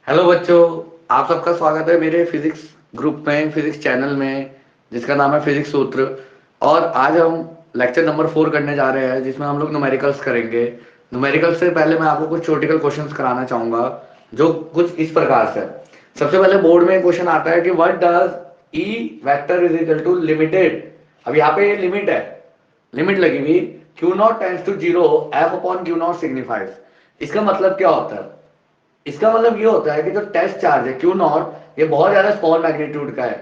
Hello बच्चों, आप सबका स्वागत है मेरे फिजिक्स ग्रुप में, फिजिक्स चैनल में, जिसका नाम है फिजिक्स सूत्र। और आज हम लेक्चर नंबर 4 करने जा रहे हैं, जिसमें हम लोग न्यूमेरिकल्स करेंगे। न्यूमेरिकल्स से पहले मैं आपको कुछ थ्योरेटिकल क्वेश्चंस कराना चाहूंगा, जो कुछ इस प्रकार से। सबसे पहले बोर्ड में क्वेश्चन आता है कि what does E vector is equal to limited. अब यहाँ पे लिमिट है, लिमिट लगी हुई, Q naught tends to zero, F upon Q naught signifies. इसका मतलब क्या होता है? इसका मतलब ये होता है कि जो टेस्ट चार्ज है क्यू नॉट, ये बहुत ज्यादा स्मॉल मैग्नीट्यूड का है।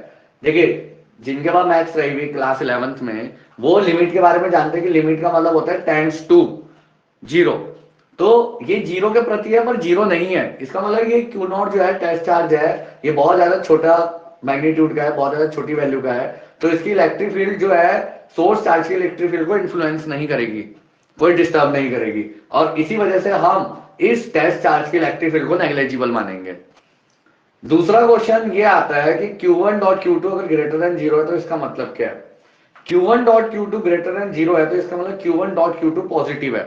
देखिए, जिनके पास मैथ्स रही हुई क्लास 11th में, वो लिमिट के बारे में जानते हैं कि लिमिट का मतलब होता है टेंड्स टू जीरो। तो ये जीरो के प्रति है, पर जीरो नहीं है। इसका मतलब ये क्यू नॉट जो है टेस्ट चार्ज है, ये बहुत ज्यादा छोटा मैग्नीट्यूड का है, बहुत ज्यादा छोटी वैल्यू का है। तो इसकी इलेक्ट्रिक फील्ड जो है सोर्स चार्ज की इलेक्ट्रिक फील्ड को इन्फ्लुएंस नहीं करेगी, कोई डिस्टर्ब नहीं करेगी। और इसी वजह से हम इस टेस्ट चार्ज की इलेक्ट्रिक फील्ड को नेग्लिजिबल मानेंगे। दूसरा क्वेश्चन ये आता है कि Q1 डॉट Q2 अगर ग्रेटर देन जीरो है तो इसका मतलब क्या है? Q1 dot Q2 greater than zero है तो इसका मतलब Q1 डॉट Q2 पॉजिटिव है।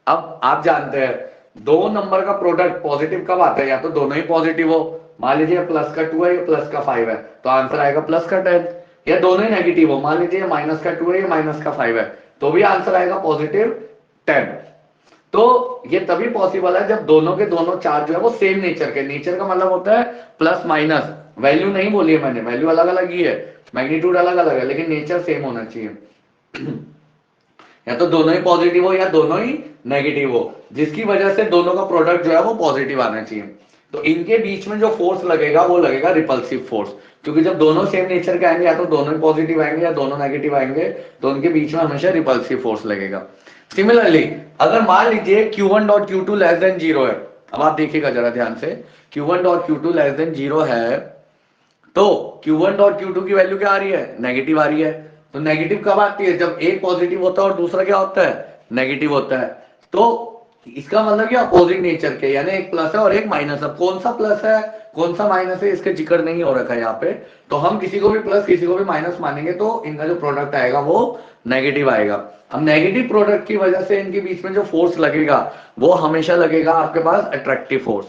अब आप जानते हैं दो नंबर का प्रोडक्ट पॉजिटिव कब आता है? या तो दोनों ही पॉजिटिव हो, मान लीजिए प्लस का 2 है या प्लस का 5 है, तो आंसर आएगा प्लस का 10। या दोनों ही नेगेटिव हो, मान लीजिए माइनस का 2 है या माइनस का 5 है, तो भी आंसर आएगा पॉजिटिव 10। तो ये तभी पॉसिबल है जब दोनों के दोनों चार्ज जो है वो सेम नेचर के। नेचर का मतलब होता है प्लस माइनस, वैल्यू नहीं बोली है मैंने, वैल्यू अलग अलग ही है, मैग्नीट्यूड अलग अलग है, लेकिन नेचर सेम होना चाहिए। या तो दोनों ही पॉजिटिव हो या दोनों ही नेगेटिव हो, जिसकी वजह से दोनों का प्रोडक्ट जो है वो पॉजिटिव आना चाहिए। तो इनके बीच में जो फोर्स लगेगा वो लगेगा रिपल्सिव फोर्स, क्योंकि जब दोनों सेम नेचर के आएंगे, या तो दोनों ही पॉजिटिव आएंगे या दोनों नेगेटिव आएंगे, तो उनके बीच में हमेशा रिपल्सिव फोर्स लगेगा। सिमिलरली अगर मान लीजिए Q1 dot Q2 less than zero है, अब आप देखिएगा जरा ध्यान से, Q1 dot Q2 less than zero है, तो Q1 डॉट Q2 की वैल्यू क्या आ रही है? नेगेटिव आ रही है। तो नेगेटिव कब आती है? जब एक पॉजिटिव होता है और दूसरा क्या होता है? नेगेटिव होता है। तो इसका मतलब क्या, अपोजिट नेचर के, यानी एक प्लस है और एक माइनस है। कौन सा प्लस है कौन सा माइनस है इसके जिक्र नहीं हो रखा है यहाँ पे, तो हम किसी को भी प्लस किसी को भी माइनस मानेंगे तो इनका जो प्रोडक्ट आएगा वो नेगेटिव आएगा। अब नेगेटिव प्रोडक्ट की वजह से इनके बीच में जो फोर्स लगेगा वो हमेशा लगेगा आपके पास अट्रैक्टिव फोर्स।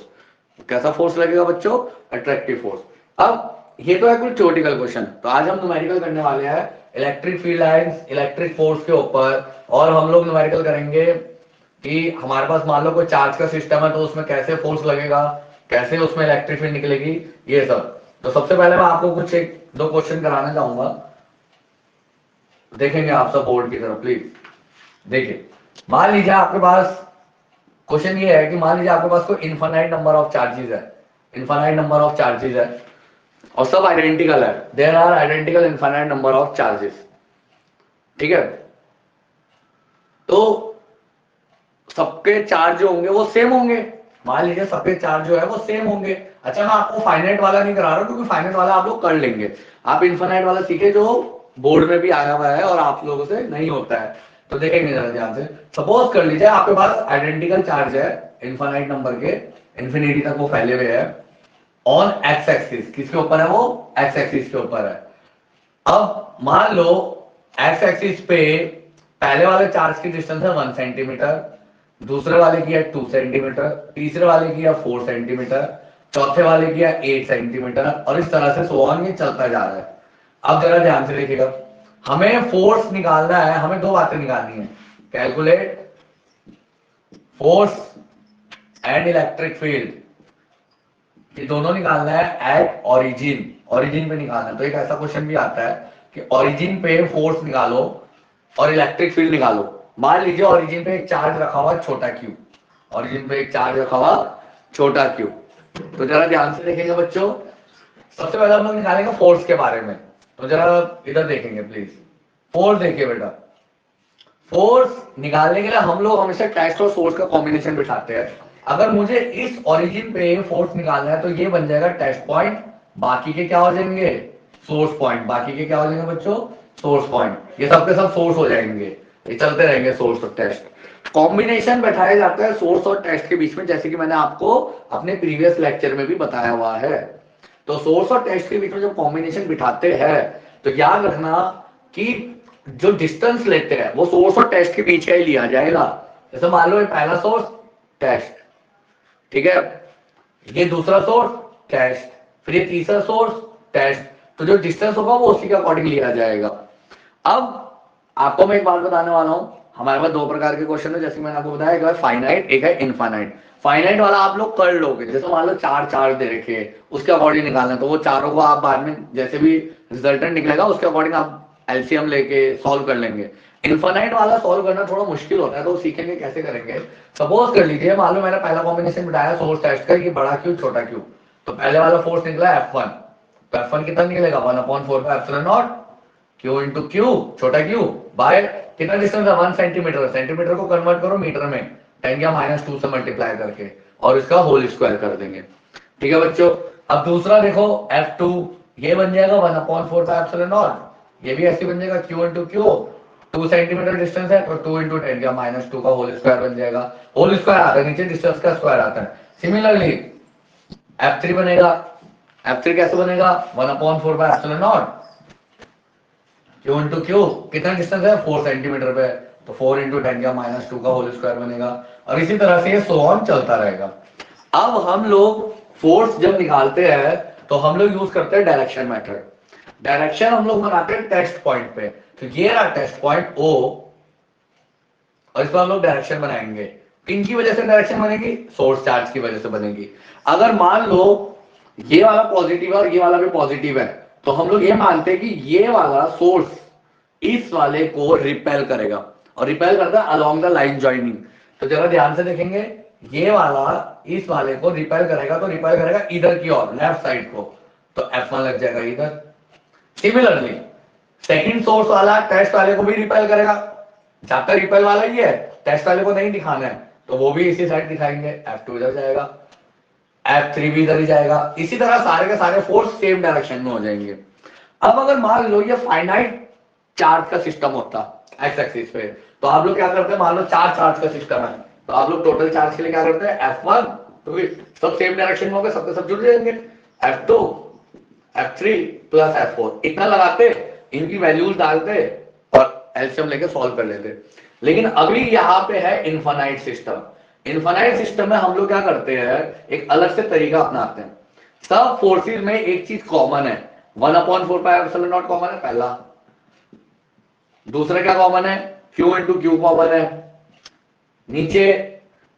कैसा फोर्स लगेगा बच्चों? Attractive force. अब ये तो है कुछ थ्योरेटिकल क्वेश्चन, तो आज हम न्यूमेरिकल करने वाले हैं electric field lines, electric force के ऊपर। और हम लोग न्यूमेरिकल करेंगे कि हमारे पास मान लो कोई चार्ज का सिस्टम है, तो उसमें कैसे फोर्स लगेगा, कैसे उसमें इलेक्ट्रिक फील्ड निकलेगी, ये सब। तो सबसे पहले मैं आपको कुछ एक दो क्वेश्चन कराना चाहूंगा, देखेंगे आप सब बोर्ड की तरफ प्लीज। देखिए, मान लीजिए आपके पास क्वेश्चन ये है कि मान लीजिए आपके पास कोई इनफाइनाइट नंबर ऑफ चार्जेस है, इनफाइनाइट नंबर ऑफ चार्जेस है और सब आइडेंटिकल है, there are identical infinite number of charges. ठीक है, तो सबके चार्ज जो होंगे वो सेम होंगे। मान लीजिए सबके चार्ज जो है वो सेम होंगे। अच्छा, मैं आपको फाइनाइट वाला नहीं करा रहा हूं, क्योंकि फाइनाइट वाला आप लोग कर लेंगे। आप इनफाइनाइट वाला सीखे, जो बोर्ड में भी आया हुआ है और आप लोगों से नहीं होता है। तो देखेंगे जरा ध्यान से। सपोज कर लीजिए आपके पास आइडेंटिकल चार्ज है इनफाइनाइट नंबर के, इन्फिनिटी तक वो फैले हुए है ऑन एक्स एक्सिस। किसके ऊपर है वो? एक्स एक्सिस के ऊपर है। अब मान लो एक्स एक्सिस पे पहले वाले चार्ज की डिस्टेंस है 1 सेंटीमीटर, दूसरे वाले की है 2 सेंटीमीटर, तीसरे वाले की है 4 सेंटीमीटर, चौथे वाले की है 8 सेंटीमीटर, और इस तरह से सो ऑन ये चलता जा रहा है। अब जरा ध्यान से देखिएगा, हमें फोर्स निकालना है, हमें दो बातें निकालनी है, calculate force and electric field. ये दोनों निकालना है एट ओरिजिन, ओरिजिन पे निकालना है। तो एक ऐसा क्वेश्चन भी आता है कि ओरिजिन पे फोर्स निकालो और इलेक्ट्रिक फील्ड निकालो। मान लीजिए ओरिजिन पे एक चार्ज रखा हुआ छोटा क्यू, ओरिजिन पे एक चार्ज रखा हुआ छोटा क्यू। तो जरा ध्यान से देखेंगे बच्चों, सबसे पहले हम लोग निकालेंगे फोर्स के बारे में। तो जरा इधर देखेंगे प्लीज, फोर्स देखिए बेटा। फोर्स निकालने के लिए हम लोग हमेशा टेस्ट और सोर्स का कॉम्बिनेशन बिठाते हैं। अगर मुझे इस ओरिजिन पे फोर्स निकालना है तो ये बन जाएगा टेस्ट पॉइंट, बाकी के क्या हो जाएंगे? Source point. बाकी के क्या हो जाएंगे बच्चों? Source point. ये सब के सब सोर्स हो जाएंगे, ये चलते रहेंगे सोर्स और टेस्ट। कॉम्बिनेशन बैठाया जाता है सोर्स और टेस्ट के बीच में, जैसे कि मैंने आपको अपने प्रीवियस लेक्चर में भी बताया हुआ है। तो सोर्स और टेस्ट के बीच में जब कॉम्बिनेशन बिठाते हैं तो याद रखना कि जो डिस्टेंस लेते हैं वो सोर्स और टेस्ट के बीच का ही लिया जाएगा। जैसे मान लो ये पहला सोर्स टेस्ट, ठीक है, ये दूसरा सोर्स टेस्ट, फिर ये तीसरा सोर्स टेस्ट, तो जो डिस्टेंस होगा वो उसी के अकॉर्डिंग लिया जाएगा। अब आपको मैं एक बात बताने वाला हूं, हमारे पास दो प्रकार के क्वेश्चन है, जैसे मैंने आपको बताया, एक है फाइनाइट, एक है इनफाइनाइट। फाइनाइट वाला आप लोग कर लोगे, जैसे मान लो चार चार दे रखे उसके अकॉर्डिंग निकालना, तो वो चारों को आप बाद में जैसे भी रिजल्टेंट निकलेगा उसके अकॉर्डिंग आप एलसीएम लेके सॉल्व कर लेंगे। इनफाइनाइट वाला सॉल्व करना थोड़ा मुश्किल होता है, तो सीखेंगे कैसे करेंगे। सपोज कर लीजिए, मान लो मैंने पहला कॉम्बिनेशन बताया सोर्स टेस्ट का, ये बड़ा क्यू छोटा क्यू, तो पहले वाला फोर्स निकला F1, तो F1 कितना निकलेगा 1/4 क्यू इंटू क्यू छोटा क्यू बाय कितना डिस्टेंस है 1 सेंटीमीटर, सेंटीमीटर को कन्वर्ट करो मीटर में 10⁻² से मल्टीप्लाई करके और इसका होल स्क्वायर कर देंगे। ठीक है बच्चों, अब दूसरा देखो F2, ये बन जाएगा 1/4, ये भी ऐसे बन जाएगा Q into Q, 2 centimetre distance है तो 2 इंटू 10⁻² का होल स्क्वायर बन जाएगा। होल स्क्वायर आता है नीचे डिस्टेंस का स्क्वायर आता है। सिमिलरली F3 बनेगा, F3 कैसे बनेगा 1/4 क्यू इंटू क्यू, कितना डिस्टेंस है 4 सेंटीमीटर पे, तो 4 इंटू 10⁻² का होल स्क्वायर बनेगा, और इसी तरह से ये सो ऑन चलता रहेगा। अब हम लोग फोर्स जब निकालते हैं तो हम लोग यूज करते हैं डायरेक्शन मेथड। डायरेक्शन हम लोग बनाते हैं टेस्ट पॉइंट पे, तो ये रहा टेस्ट पॉइंट O, और इस पर हम लोग डायरेक्शन बनाएंगे। किनकी वजह से डायरेक्शन बनेगी, सोर्स चार्ज की वजह से बनेगी। अगर मान लो ये वाला पॉजिटिव है और ये वाला भी पॉजिटिव है, तो हम लोग ये मानते हैं कि ये वाला सोर्स इस वाले को रिपेल करेगा, और रिपेल करता है अलोंग द लाइन ज्वाइनिंग। तो जरा ध्यान से देखेंगे, ये वाला इस वाले को रिपेल करेगा, तो रिपेल करेगा इधर की ओर लेफ्ट साइड को, तो F1 लग जाएगा इधर। सिमिलरली सेकंड सोर्स वाला टेस्ट वाले को भी रिपेल करेगा, जब तक रिपेल वाला ही है, टेस्ट वाले को नहीं दिखाना है, तो वो भी इसी साइड दिखाएंगे, F2 इधर जाएगा, F3 भी इधर ही जाएगा। इसी तरह सारे के सारे फोर्स सेम डायरेक्शन में हो जाएंगे। अब अगर मान लो ये फाइनाइट चार्ज का सिस्टम होता एक्स एक्सिस पे, तो आप लोग क्या करते हैं, मान लो चार चार्ज का सिस्टम है, तो आप लोग टोटल चार्ज के लिए क्या करते हैं F1, तो सब सेम डायरेक्शन में होंगे, सबके सब जुड़ जाएंगे, F2 F3 प्लस F4 इतना लगाते, इनकी वैल्यूज डालते और एलसीएम लेके सॉल्व कर लेते। लेकिन अभी यहाँ पे है इनफाइनाइट सिस्टम। इनफाइनाइट सिस्टम में हम लोग क्या करते हैं, एक अलग से तरीका अपनाते हैं। सब फोर्सेस में एक चीज कॉमन है, 1/4 कॉमन है पहला, दूसरा क्या कॉमन है, क्यू इंटू क्यू कॉमन है, नीचे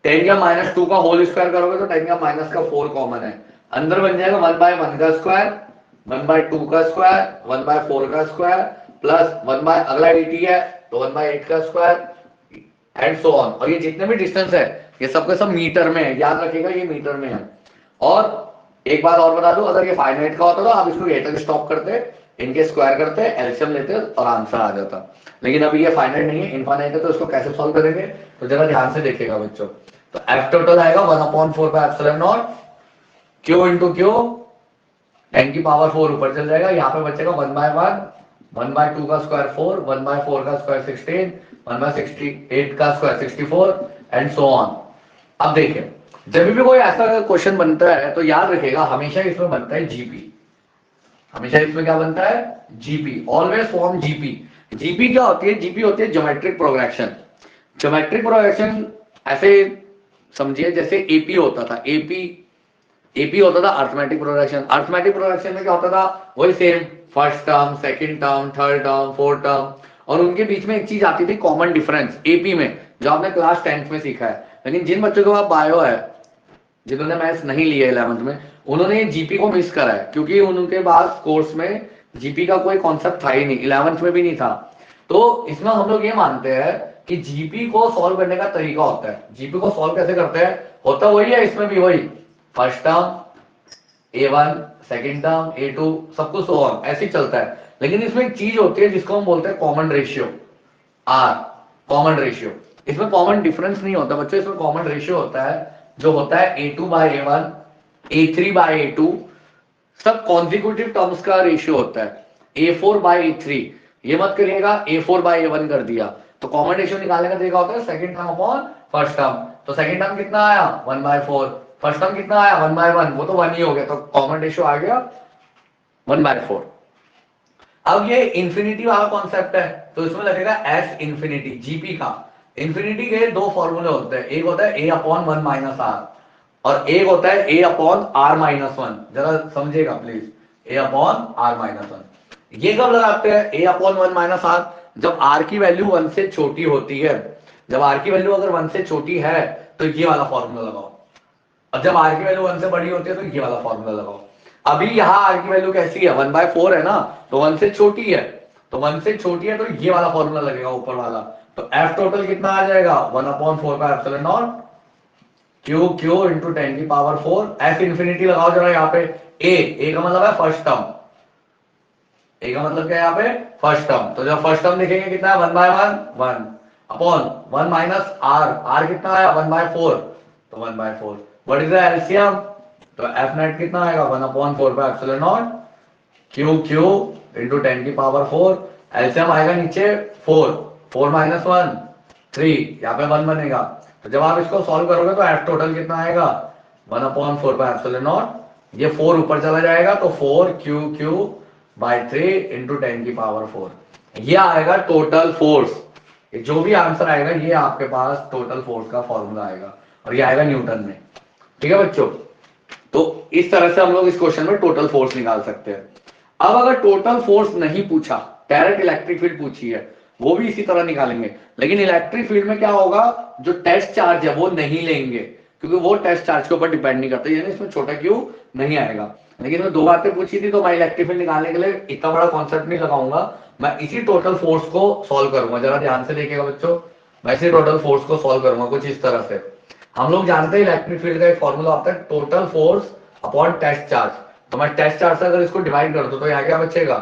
10⁻² का होल स्क्वायर करोगे तो 10⁻⁴ कॉमन है, अंदर बन जाएगा 1/1 का स्क्वायर, 1/2 का स्क्वायर, 1/4 का स्क्वायर प्लस 1 अगला 80 है तो 1/8 का स्क्वायर एंड सो ऑन। और ये जितने भी डिस्टेंस है ये सबके सब मीटर में है, याद रखिएगा ये मीटर में है। और एक बात और बता दूं, अगर ये फाइनाइट का होता तो आप इसको यहीं तक स्टॉप करते, इनके स्क्वायर करते, एलसीएम लेते और आंसर आ जाता। लेकिन अभी ये फाइनाइट नहीं है, इनफाइनाइट है, तो इसको कैसे सॉल्व करेंगे, तो जरा ध्यान से देखिएगा बच्चों। तो F टोटल आएगा 1/4 क्यू इंटू क्यू 10⁴ ऊपर चल जाएगा, यहाँ पे बचेगा 1/1, 1/2 का स्क्वायर 4, 1/4 का स्क्वायर 16, 1/8 का स्क्वायर 64 एंड सो ऑन। अब देखिए, जब भी कोई ऐसा क्वेश्चन बनता है तो याद रखिएगा हमेशा इसमें बनता है जीपी, हमेशा इसमें क्या बनता है GP, always form GP. GP क्या होती है, जीपी होती है ज्योमेट्रिक प्रोग्रेशन। ज्योमेट्रिक प्रोग्रेशन ऐसे समझिए जैसे एपी होता था, एपी होता था अर्थमेटिक प्रोग्रेशन। अर्थमेटिक प्रोग्रेशन में क्या होता था, वही same first term, second term, third term, fourth term, और उनके बीच में एक चीज आती थी कॉमन डिफरेंस एपी में, जो आपने क्लास 10th में सीखा है। लेकिन जिन बच्चों को बायो है, जिन्होंने मैथ्स नहीं लिया 11th में, उन्होंने ये जीपी को मिस करा है, क्योंकि उनके पास कोर्स में जीपी का कोई कॉन्सेप्ट था ही नहीं, 11th में भी नहीं था। तो इसमें हम लोग ये मानते हैं कि जीपी को सॉल्व करने का तरीका होता है। जीपी को सॉल्व कैसे करते हैं, होता वही है, इसमें भी वही first term A1, second term A2, सब कुछ सो ऑन ऐसे ही चलता है। लेकिन इसमें एक चीज होती है जिसको हम बोलते हैं common ratio, R, common ratio. इसमें कॉमन डिफरेंस नहीं होता बच्चों, इसमें कॉमन रेशियो होता है, जो होता है A2/A1, A3/A2, सब कॉन्जिक्यूटिव टर्म्स का रेशियो होता है। A4/A3, ये मत करिएगा A4/A1 कर दिया, तो कॉमन रेशियो निकालने का तरीका होता है second term upon first term. तो सेकंड टर्म कितना आया 1/4, फर्स्ट टर्म कितना आया 1/1, वो तो 1 ही हो गया, तो कॉमन रेशियो आ गया 1/4। अब ये इंफिनिटी वाला कॉन्सेप्ट है, तो इसमें लगेगा S इंफिनिटी। जीपी का इंफिनिटी के दो फॉर्मूले होते हैं, एक होता है A/1 - R, और एक होता है a upon r minus one, जरा समझिएगा please, a upon r minus one. ये कब लगाते हैं a upon one minus r? जब r की वैल्यू वन से छोटी होती है। जब r की वैल्यू अगर वन से छोटी है तो ये वाला फॉर्मूला लगाओ, और जब r की वैल्यू वन से बड़ी होती है तो ये वाला फॉर्मूला लगाओ। अभी यहाँ r की वैल्यू कैसी है, 1/4 है ना, तो वन से छोटी है, तो वन से छोटी है तो ये वाला फॉर्मूला लगेगा ऊपर वाला। तो f टोटल कितना आ जाएगा, 1/4 क्यू क्यू इंटू 10 की पावर 4। f इंफिनिटी लगाओ जरा यहाँ पे, a का मतलब है फर्स्ट टर्म, a का मतलब क्या है यहाँ पे, फर्स्ट टर्म। तो जब फर्स्ट टर्म लिखेंगे कितना है, 1/1 1 अपॉन 1 माइनस r कितना आया 1/4, तो 1/4। व्हाट इज द एलसीएम, तो f नेट कितना आएगा 1/4 क्यू क्यू इंटू 10 की पावर 4। एलसीएम आएगा नीचे 4 माइनस 1 3, यहाँ पे 1 बनेगा। तो जब आप इसको सॉल्व करोगे तो f टोटल कितना आएगा 1/4, ये 4 ऊपर चला जाएगा तो 4 क्यू क्यू बाई 3 इंटू 10 की पावर 4। ये आएगा टोटल फोर्स। जो भी आंसर आएगा ये आपके पास टोटल फोर्स का फॉर्मूला आएगा, और ये आएगा न्यूटन में। ठीक है बच्चों, तो इस तरह से हम लोग इस क्वेश्चन में टोटल फोर्स निकाल सकते हैं। अब अगर टोटल फोर्स नहीं पूछा, डायरेक्ट इलेक्ट्रिक फील्ड पूछी है, वो भी इसी तरह निकालेंगे। लेकिन इलेक्ट्रिक फील्ड में क्या होगा, जो टेस्ट चार्ज है वो नहीं लेंगे, क्योंकि वो टेस्ट चार्ज के ऊपर डिपेंड नहीं करता, यानी इसमें छोटा क्यू नहीं आएगा। लेकिन मैं दो बातें पूछी थी, तो मैं इलेक्ट्रिक फील्ड निकालने के लिए इतना बड़ा कॉन्सेप्ट नहीं लगाऊंगा, मैं इसी टोटल फोर्स को सॉल्व करूंगा। जरा ध्यान से देखिएगा बच्चों, मैं इसी टोटल फोर्स को सॉल्व करूंगा कुछ इस तरह से। हम लोग जानते हैं इलेक्ट्रिक फील्ड का एक फॉर्मूला होता है total force upon test charge. तो मैं टेस्ट चार्ज से अगर इसको डिवाइड कर दूं तो यहाँ क्या बचेगा,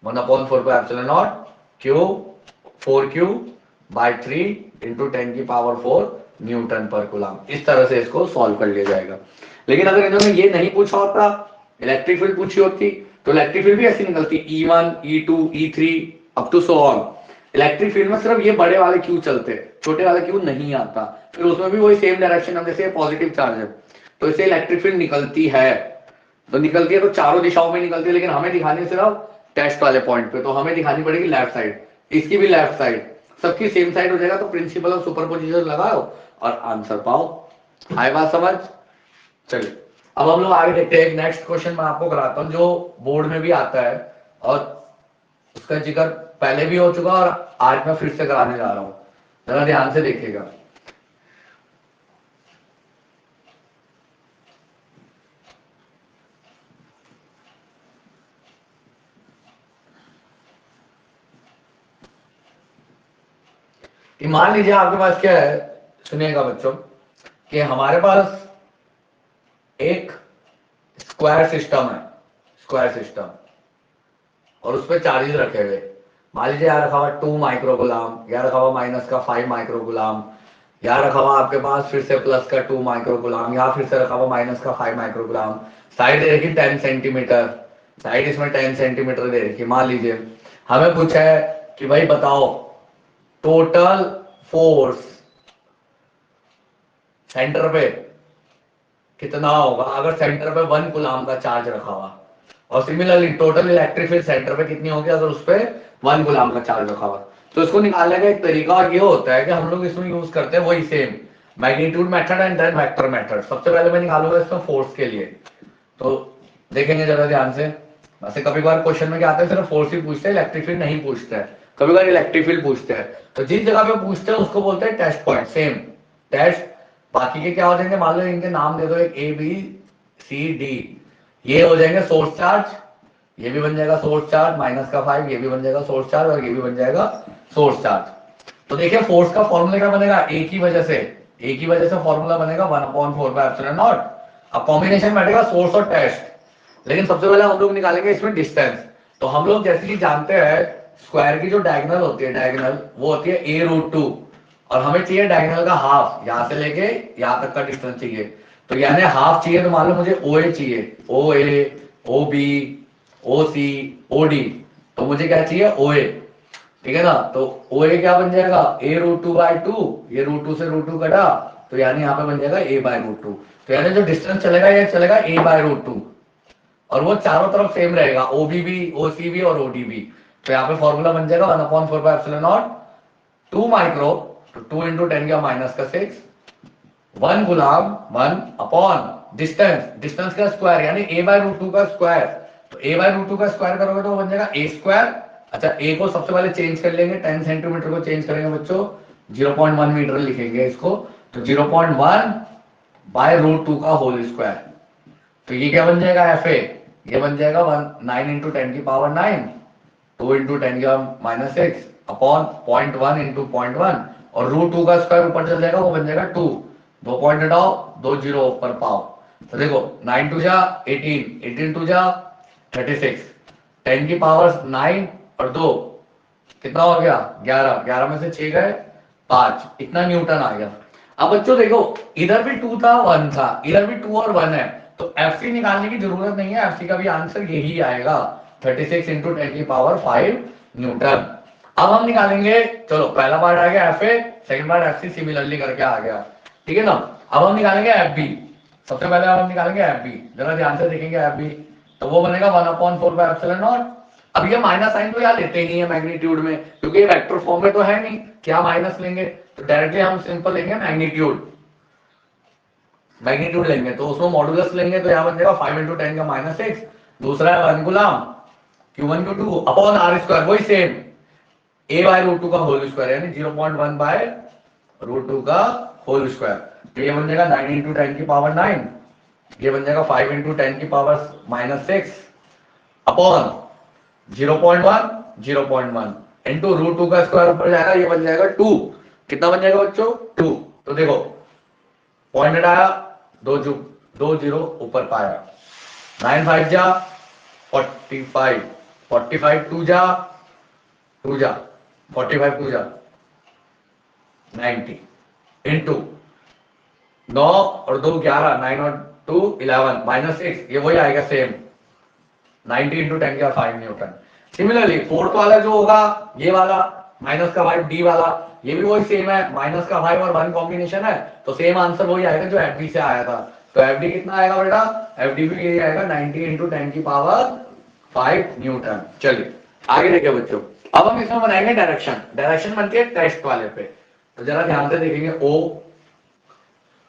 1/4 क्यू 4Q बाई 3 इंटू 10 की पावर 4 न्यूटन पर कूलम। इस तरह से इसको सॉल्व कर लिया जाएगा। लेकिन अगर इन्होंने ये नहीं पूछा होता, इलेक्ट्रिक फील्ड पूछी होती, तो इलेक्ट्रिक फील्ड भी ऐसी निकलती, E1 E2 E3 up to so on. Electric field में सिर्फ ये बड़े वाले क्यू चलते, छोटे वाले क्यू नहीं आता। फिर उसमें भी वही सेम डायरेक्शन, जैसे पॉजिटिव चार्ज है तो इससे इलेक्ट्रिक फील्ड निकलती है, तो निकलती है तो चारों दिशाओं में निकलती है। लेकिन हमें दिखानी सिर्फ टेस्ट वाले पॉइंट पे, तो हमें दिखानी पड़ेगी लेफ्ट साइड, इसकी भी लेफ्ट साइड, सबकी सेम साइड हो जाएगा। तो प्रिंसिपल ऑफ सुपरपोजिशन लगाओ और आंसर पाओ। आए बात समझ? चलिए अब हम लोग आगे देखते हैं। एक नेक्स्ट क्वेश्चन मैं आपको कराता हूँ जो बोर्ड में भी आता है, और उसका जिक्र पहले भी हो चुका और आज मैं फिर से कराने जा रहा हूँ, जरा ध्यान से देखिएगा। मान लीजिए आपके पास क्या है, सुनिएगा बच्चों, कि हमारे पास एक स्क्वायर सिस्टम है, स्क्वायर सिस्टम, और उस पर चार्जेस रखे हुए। मान लीजिए यहाँ रखा हुआ 2 माइक्रोगुलाम, यहाँ रखा हुआ माइनस का 5 माइक्रोगुलाम, यहाँ रखा हुआ आपके पास फिर से प्लस का 2 माइक्रोगुलाम, यहाँ फिर से रखा हुआ माइनस का 5 माइक्रोगुलाम। साइड दे रखी 10 सेंटीमीटर, साइड इसमें 10 सेंटीमीटर दे रखी। मान लीजिए हमें पूछा है कि भाई बताओ टोटल फोर्स सेंटर पे कितना होगा अगर सेंटर पे 1 कूलाम का चार्ज रखा हुआ, और similarly total electric field centre पे कितनी होगी अगर उस पे 1 कूलाम का चार्ज रखा हुआ। तो इसको निकालने का एक तरीका और ये होता है कि हम लोग इसमें यूज करते हैं वही same magnitude method and then vector method. सबसे पहले मैं निकालूंगा इसमें फोर्स के लिए, तो देखेंगे जरा ध्यान से। वैसे कभी बार क्वेश्चन में क्या आता है, सिर्फ फोर्स ही पूछते हैं, इलेक्ट्रिक फील्ड नहीं पूछते हैं। कभी बार इलेक्ट्रिक फील्ड पूछते हैं, तो जिस जगह पे पूछते हैं उसको बोलते हैं टेस्ट पॉइंट, सेम टेस्ट। बाकी के क्या हो जाएंगे, मान लो इनके नाम दे दो, एक ABCD, ये हो जाएंगे सोर्स चार्ज, ये भी बन जाएगा सोर्स चार्ज, माइनस का 5 ये भी बन जाएगा सोर्स चार्ज, और ये भी बन जाएगा सोर्स चार्ज। तो देखिए फोर्स का फॉर्मूला क्या बनेगा, एक ही वजह से फॉर्मूला बनेगा 1/4। अब कॉम्बिनेशन बैठेगा सोर्स और टेस्ट। लेकिन सबसे पहले हम लोग निकालेंगे इसमें डिस्टेंस। तो हम लोग जैसे कि जानते हैं स्क्वायर की जो डायगोनल होती है, डायगोनल वो होती है a√2, और हमें चाहिए डायगोनल का हाफ, यहां से लेके यहां तक का डिस्टेंस चाहिए। तो यानी हाफ चाहिए, तो मान लो मुझे OA चाहिए, OA OB OC OD, तो मुझे क्या चाहिए OA, ठीक है ना। तो OA क्या बन जाएगा a√2/2, ये √2 से √2 कटा, तो यानी यहाँ पे बन जाएगा a/√2। तो यानी जो डिस्टेंस चलेगा ये चलेगा a/√2, और वो चारों तरफ सेम रहेगा, OB भी OC भी और OD भी। तो यहाँ पे फॉर्मूला बन जाएगा 1/4 2 माइक्रो, तो 2 × 10⁻⁶, वन गुलाम, वन अपॉन डिस्टेंस, डिस्टेंस का स्क्वायर यानी a बाय रूट टू का स्क्वायर। तो a बाय रूट टू का स्क्वायर करोगे तो बन जाएगा a स्क्वायर। अच्छा a को सबसे पहले चेंज कर लेंगे, 10 सेंटीमीटर को चेंज करेंगे बच्चों, 0.1 मीटर लिखेंगे इसको। तो 0.1 बाय रूट टू का होल स्क्वायर। तो ये क्या बन जाएगा एफ ए, ये बन जाएगा 9 इंटू 10 की पावर 9, 2 इंटू 10 की पावर माइनस 6 अपॉन 0.1 इंटू 0.1 और रूट टू का स्क्वायर ऊपर चल जाएगा, वो बन जाएगा 2। 2 पॉइंट हटाओ, 2 जीरो ऊपर पाओ। तो देखो 9 टू जा 18, 18 टू जा 36, 10 की पावर 9 और 2 कितना हो गया 11, 11 में से 6 गए 5, इतना न्यूटन आ गया। अब बच्चों देखो इधर भी 2 था 1 था, इधर भी 2 और 1 है, तो एफ सी निकालने की जरूरत नहीं है, एफ सी का भी आंसर यही आएगा 36 इंटू 10 की पावर 5 न्यूटन। अब हम निकालेंगे, चलो पहला पार्ट आ गया F A, second part F C similarly करके आ गया, ठीक है ना। अब हम निकालेंगे एफ बी, सबसे पहले हम निकालेंगे एफ बी, जरा ध्यान से देखेंगे एफ बी। तो वो बनेगा 1/4 बाय एप्सिलॉन नॉट। अब ये माइनस साइन तो यार लेते ही नहीं है मैग्नीट्यूड में, क्योंकि ये वेक्टर फॉर्म में तो है नहीं, क्या माइनस लेंगे, तो डायरेक्टली हम सिंपल लेंगे मैग्नीट्यूड, मैग्नीट्यूड लेंगे तो उसमें मॉडुलस लेंगे, तो यहाँ बन जाएगा 5 इंटू 10 का माइनस 6, दूसरा है 1 गुलाम Q1 Q2 upon R square, वही same a by root two का होल स्क्वायर यानी 0.1 बाय रूट टू का होल स्क्वायर। तो ये बन जाएगा 9 इंटू 10 की पावर 9, ये बन जाएगा 5 इंटू 10 की power minus 6 upon 0.1 0.1 into root two का स्क्वायर ऊपर जाएगा, ये बन जाएगा 2, कितना बन जाएगा बच्चों 2। तो देखो पॉइंट आया, 2 जीरो ऊपर पाया, 9 5 जा 45, 45 2 जा 45 2 जा 90 इंटू 9 और 2 11, 9 और 2 11 माइनस 6, ये वही आएगा सेम 90 इंटू 10 का 5 न्यूटन। सिमिलरली फोर्थ वाला जो होगा ये वाला माइनस का 5 डी वाला, ये भी वही सेम है, माइनस का 5 और 1 कॉम्बिनेशन है, तो सेम आंसर वही आएगा जो एफडी से आया था। तो एफडी कितना आएगा बेटा, एफडी भी यही आएगा 90 इंटू 10 की पावर 5 न्यूटन। चलिए आगे देखिए बच्चों, अब हम इसमें बनाएंगे डायरेक्शन, डायरेक्शन बनती है टेस्ट वाले पे, तो जरा ध्यान से देखेंगे ओ।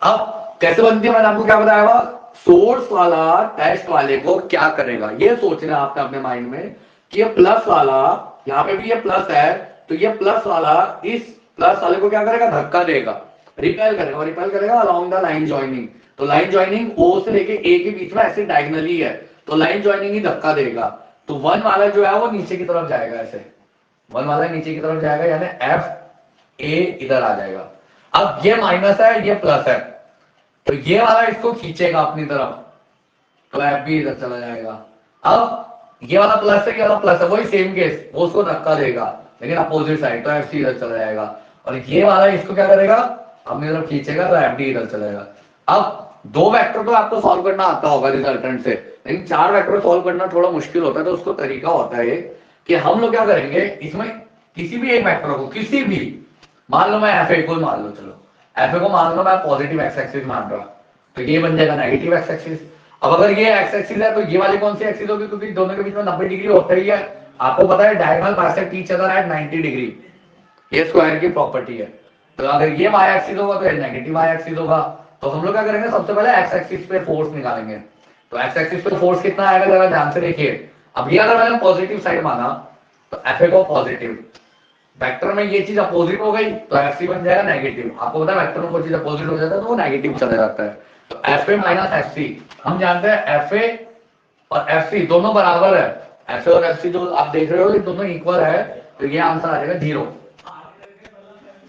अब कैसे बनती है मैंने आपको क्या बताया हुआ, सोर्स वाला टेस्ट वाले को क्या करेगा, ये सोचना आपने अपने माइंड में कि ये प्लस वाला, यहाँ पे भी ये प्लस है, तो ये प्लस वाला इस प्लस वाले को क्या करेगा, धक्का देगा, रिपेल करेगा, रिपेल करेगा अलोंग द लाइन ज्वाइनिंग। तो लाइन ज्वाइनिंग ओ से लेके ए के बीच में ऐसे डायगोनली है, तो लाइन ज्वाइनिंग ही धक्का देगा। तो 1 वाला जो है वो नीचे की तरफ जाएगा, ऐसे 1 वाला नीचे की तरफ जाएगा यानी एफ ए इधर आ जाएगा। अब ये माइनस है ये प्लस है, तो ये वाला इसको खींचेगा अपनी तरफ, तो एफ बी इधर चला जाएगा। अब ये वाला प्लस है ये वाला प्लस है, वही सेम केस, वो उसको धक्का देगा लेकिन अपोजिट साइड, तो एफ सी इधर चला जाएगा। और ये वाला इसको क्या करेगा, अपनी तरफ खींचेगा, तो एफ डी इधर चला जाएगा। अब 2 वेक्टर तो आपको सॉल्व करना आता होगा रिजल्टेंट से, लेकिन 4 वेक्टर सॉल्व करना थोड़ा मुश्किल होता है, तो उसको तरीका होता है कि हम लोग क्या करेंगे, इसमें किसी भी एक वेक्टर को, किसी भी, मान लो मैं एफ ए को मान लो, चलो एफ ए को मान लो मैं पॉजिटिव एक्स एक्सिस मान रहा, तो ये बन जाएगा नेगेटिव एक्स एक्सिस। अब अगर ये एक्स एक्सिस है तो ये वाली कौन सी एक्सिस होगी, क्योंकि दोनों के बीच में 90 डिग्री होता ही है, आपको पता है diagonal bisect each other at 90 degree, ये स्क्वायर की प्रॉपर्टी है। तो अगर ये वाई एक्सिस होगा तो ये नेगेटिव वाई एक्सिस होगा। तो हम लोग क्या करेंगे, सबसे पहले एक्स एक्सिस पे फोर्स निकालेंगे। तो एक्स एक्सिस पे फोर्स कितना आएगा जरा ध्यान से देखिए। अब ये अगर मैंने पॉजिटिव साइड माना तो एफ ए को पॉजिटिव, वेक्टर में ये चीज अपोजिट हो गई तो एफ सी बन जाएगा नेगेटिव। आपको पता है वेक्टर में कोई चीज अपोजिट हो जाता है तो वो नेगेटिव चला जाता है। तो F A minus F C, हम जानते हैं एफ ए और एफ सी दोनों बराबर है, एफ ए और एफ सी जो आप देख रहे हो ये दोनों इक्वल है, तो ये आंसर आ जाएगा 0।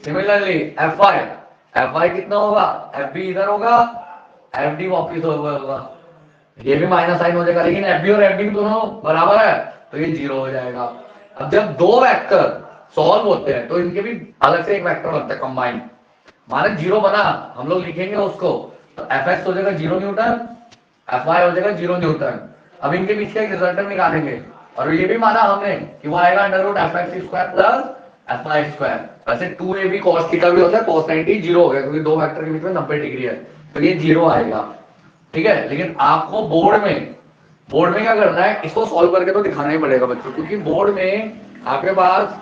सिमिलरली एफ वाई कितना होगा, एफ बी इधर होगा, एफ डी वापिस होगा, ये भी माइनस साइन हो जाएगा, लेकिन एफ बी और एफ डी दोनों बराबर है तो ये 0 हो जाएगा। अब जब 2 वेक्टर सॉल्व होते हैं तो इनके भी अलग से एक वेक्टर बनता है कंबाइन, माने 0 बना, हम लोग लिखेंगे उसको, तो एफ एक्स हो जाएगा 0 न्यूटन, एफ वाई हो जाएगा 0 न्यूटन। अब इनके बीच का एक रिजल्टेंट निकालेंगे, और ये भी माना हमने कि वो आएगा under root F X square plus F Y square. वैसे 2ab cos थीटा भी होता है, cos 90 0 हो गया क्योंकि 2 वेक्टर के बीच में 90 डिग्री है, तो ये 0 आएगा, ठीक है। लेकिन आपको बोर्ड में क्या करना है, इसको सॉल्व करके तो दिखाना ही पड़ेगा बच्चों, क्योंकि बोर्ड में आपके पास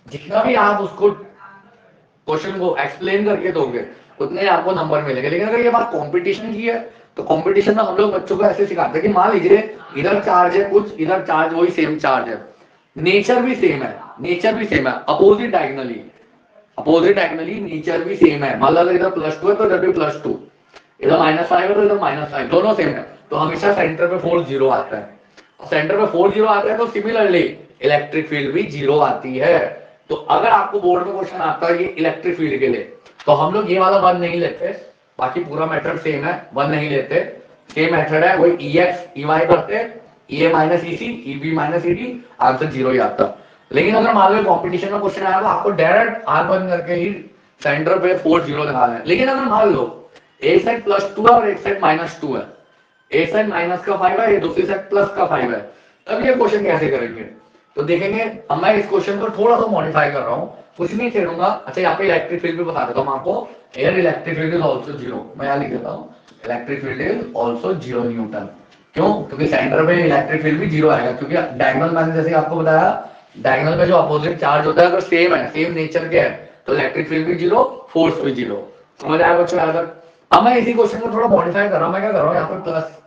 जितना भी आप उसको क्वेश्चन को एक्सप्लेन करके दोगे, उतने आपको नंबर मिलेंगे। लेकिन अगर ये बात कंपटीशन की है तो कंपटीशन में हम लोग बच्चों को ऐसे सिखाते हैं कि मान लीजिए इधर चार्ज है कुछ, इधर चार्ज वही सेम चार्ज है, नेचर भी सेम है, नेचर भी सेम है, अपोजिट डायगोनली नेचर भी सेम है। मान लो अगर इधर +2 है तो इधर भी +2, इधर -5 है तो इधर -5, दोनों सेम है, तो हमेशा सेंटर पे फोर्स 0 आता है। सेंटर पे फोर्स 0 आता है तो सिमिलरली इलेक्ट्रिक फील्ड भी 0 आती है। तो अगर आपको बोर्ड में क्वेश्चन आता है ये इलेक्ट्रिक फील्ड के लिए, तो हम लोग ये वाला 1 नहीं लेते, बाकी पूरा मेथड सेम है, 1 नहीं लेते, सेम मेथड है, वही EX EY करते, EA - EC EB - ED, answer 0 ही आता। लेकिन अगर मान लो कॉम्पिटिशन में क्वेश्चन आया तो आपको डायरेक्ट R1 करके ही सेंटर पे फोर्स 0 लगाना है। लेकिन अगर मान लो एक साइड +2 है और एक साइड -2 है, एक साइड -5 है, ये दूसरी साइड +5 है, तब ये क्वेश्चन कैसे करेंगे? तो देखेंगे, अब मैं इस क्वेश्चन को थोड़ा सा मॉडिफाई कर रहा हूँ, कुछ नहीं छेड़ूंगा। अच्छा यहाँ पे इलेक्ट्रिक फील्ड भी बता देता हूँ आपको, air electric field is also 0, मैं यहाँ लिख देता हूँ, electric field is also 0 Newton. क्यों? क्योंकि सेंटर पे इलेक्ट्रिक फील्ड भी 0 आएगा, क्योंकि डायगोनल मैंने जैसे आपको बताया, डायगोनल पे जो अपोजिट चार्ज होता है अगर सेम है, सेम नेचर के है, तो इलेक्ट्रिक फील्ड भी 0, फोर्स भी 0। समझ आया बच्चों यहाँ तक? अब मैं इसी क्वेश्चन को थोड़ा मॉडिफाई कर रहा हूँ। मैं क्या कर रहा हूँ, यहाँ पे प्लस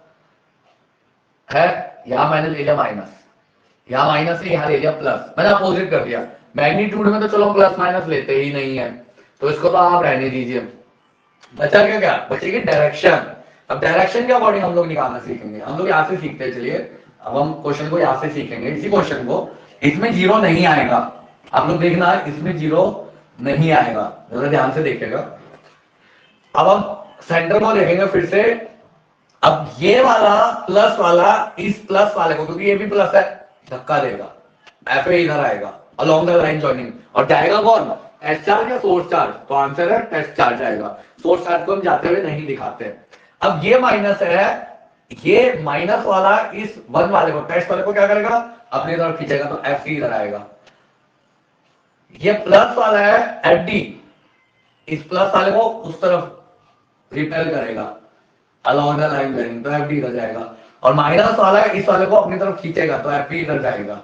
है, यहाँ मैंने ले लिया माइनस, यहाँ माइनस है, यहाँ ले लिया प्लस, मैंने अपोजिट कर दिया। मैग्नीट्यूड में तो चलो प्लस माइनस लेते ही नहीं है, तो इसको तो आप रहने दीजिए। बचा क्या, क्या बचेगी डायरेक्शन। अब डायरेक्शन के अकॉर्डिंग हम लोग निकालना सीखेंगे, हम लोग यहाँ से सीखते हैं। चलिए अब हम क्वेश्चन को यहाँ से सीखेंगे, इसी क्वेश्चन को, इसमें 0 नहीं आएगा, आप लोग देखना इसमें 0 नहीं आएगा, जरा ध्यान से देखिएगा। अब हम सेंटर को देखेंगे फिर से। अब ये वाला प्लस वाला इस प्लस वाले को, क्योंकि ये भी प्लस है, धक्का देगा, एफ इधर आएगा अलोंग द लाइन जॉइनिंग, और जाएगा कौन, टेस्ट चार्ज या सोर्स चार्ज? तो आंसर है टेस्ट चार्ज आएगा। सोर्स चार्ज को हम जाते हुए नहीं दिखाते। अब ये माइनस है, ये माइनस वाला इस 1 वाले को, टेस्ट वाले को क्या करेगा, अपनी तरफ खींचेगा, तो एफ इधर आएगा। ये प्लस वाला है एफ डी, इस प्लस वाले को उस तरफ रिपेल करेगा अलोंग द लाइन जॉइनिंग, तो एफ डी इधर जाएगा। और माइनस वाला है इस वाले को अपनी तरफ खींचेगा, तो एफ इधर जाएगा।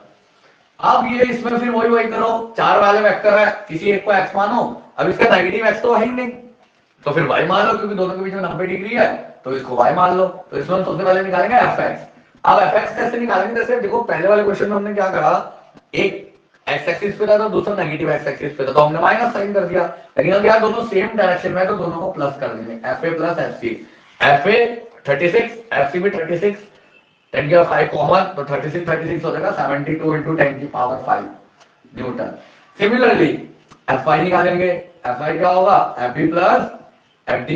अब ये इसमें फिर वही करो, 4 वाले वेक्टर है, किसी एक को x मानो, अब इसका नेगेटिव x तो है ही नहीं, तो फिर y मान लो, क्योंकि दोनों के बीच में 90 डिग्री है, तो इसको y मान लो। तो इसमें हम सबसे पहले निकालेंगे fx। अब fx कैसे निकालेंगे? जैसे देखो पहले वाले क्वेश्चन में हमने क्या करा, एक x एक्सिस पे था तो दूसरा नेगेटिव x एक्सिस पे था, तो हमने माइनस साइन कर दिया। लेकिन अब यार दोनों सेम डायरेक्शन में है, तो दोनों को प्लस कर देंगे, fa plus fc, fa 36, fc भी 36, 10 की 5 कॉमन, तो 36 हो जाएगा, 72 into 10 की पावर 5 न्यूटन। सिमिलरली Fi निकालेंगे, Fi क्या होगा, Fb प्लस Fd,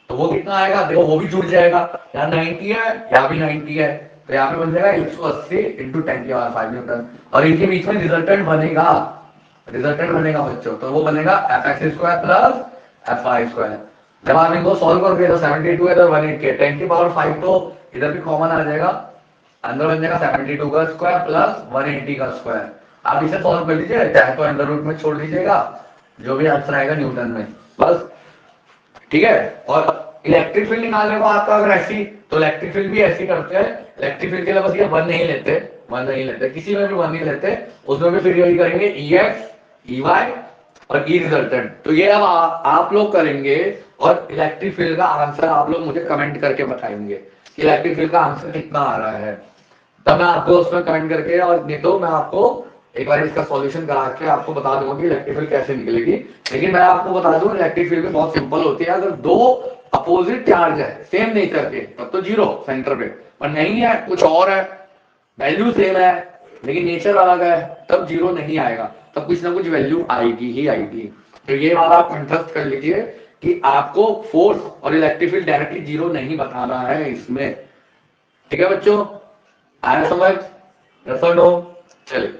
तो वो कितना आएगा, देखो वो भी जुड़ जाएगा, यहाँ 90 है, यहाँ भी 90 है, तो यहाँ पे बन जाएगा 180 into 10 की पावर 5 न्यूटन। और इनके बीच में रिजल्टेंट बनेगा बच्चों, तो वो बनेगा fx square plus fi square. जब आप इनको सॉल्व करोगे तो 72 है, तो 180 है, 10 की पावर 5 तो इधर भी कॉमन आ जाएगा, अंदर बन जाएगा 72 का स्क्वायर प्लस 180 का स्क्वायर। आप इसे सॉल्व कर लीजिए, चाहे तो अंडर रूट में छोड़ दीजिएगा, जो भी आंसर आएगा न्यूटन में, बस ठीक है। और इलेक्ट्रिक फील्ड निकालने को आपका अगर ऐसी, तो इलेक्ट्रिक फील्ड भी ऐसी करते हैं। इलेक्ट्रिक फील्ड के लिए बस ये 1 नहीं लेते, किसी में भी 1 नहीं लेते, उसमें भी फिर यही करेंगे, EX EY और E रिजल्टेंट। तो ये अब आप लोग करेंगे, और इलेक्ट्रिक फील्ड का आंसर आप लोग मुझे कमेंट करके बताएंगे कि इलेक्ट्रिक फील्ड का आंसर कितना आ रहा है, तब मैं आपको उसमें कमेंट करके, और नहीं तो मैं आपको एक बार इसका सॉल्यूशन करा के आपको बता दूंगा कि इलेक्ट्रिक फील्ड कैसे निकलेगी। लेकिन मैं आपको बता दूं इलेक्ट्रिक फील्ड बहुत सिंपल होती है। अगर दो अपोजिट चार्ज है सेम नेचर के, तब तो 0 सेंटर पे, पर नहीं है कुछ और है, वैल्यू सेम है लेकिन नेचर अलग है, तब 0 नहीं आएगा, तब कुछ ना कुछ वैल्यू आएगी ही आएगी। तो ये वाला आप कंठस्थ कर लीजिए कि आपको फोर्स और इलेक्ट्रिक फील्ड डायरेक्टली 0 नहीं बताना है इसमें, ठीक है बच्चों, आया समझ? चलिए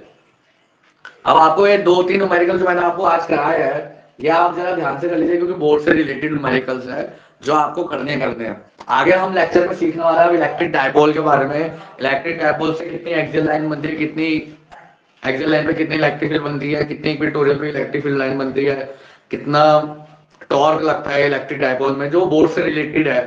अब आपको ये 2-3 न्यूमेरिकल जो मैंने आपको आज कराया है, ये आप जरा ध्यान से कर लीजिए, क्योंकि बोर्ड से रिलेटेड न्यूमेरिकल्स है जो आपको करने हैं। आगे हम लेक्चर में सीखने वाला है इलेक्ट्रिक डायपोल के बारे में, इलेक्ट्रिक डायपोल से कितनी एक्सियल लाइन बनती है, कितनी एक्सियल लाइन पे कितनी इलेक्ट्रिक फील्ड बनती है, कितनी इक्वेटोरियल पे इलेक्ट्रिक फील्ड लाइन बनती है, कितना टॉर्क लगता है इलेक्ट्रिक डायपोल में, जो बोर्ड से रिलेटेड है।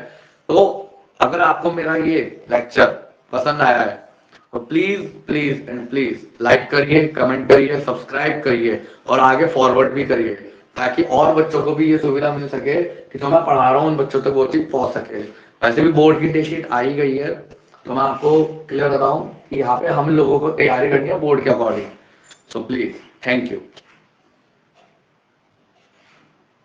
तो अगर आपको मेरा ये लेक्चर पसंद आया है तो प्लीज लाइक करिए, कमेंट करिए, सब्सक्राइब करिए और आगे फॉरवर्ड भी करिए, ताकि और बच्चों को भी ये सुविधा मिल सके कि जो मैं पढ़ा रहा हूँ उन बच्चों तक वो चीज पहुंच सके। वैसे भी बोर्ड की डेट शीट आ ही गई है, तो मैं आपको क्लियर बताऊं कि यहाँ पे हम लोगों को तैयारी करनी है बोर्ड के according. So please, thank you.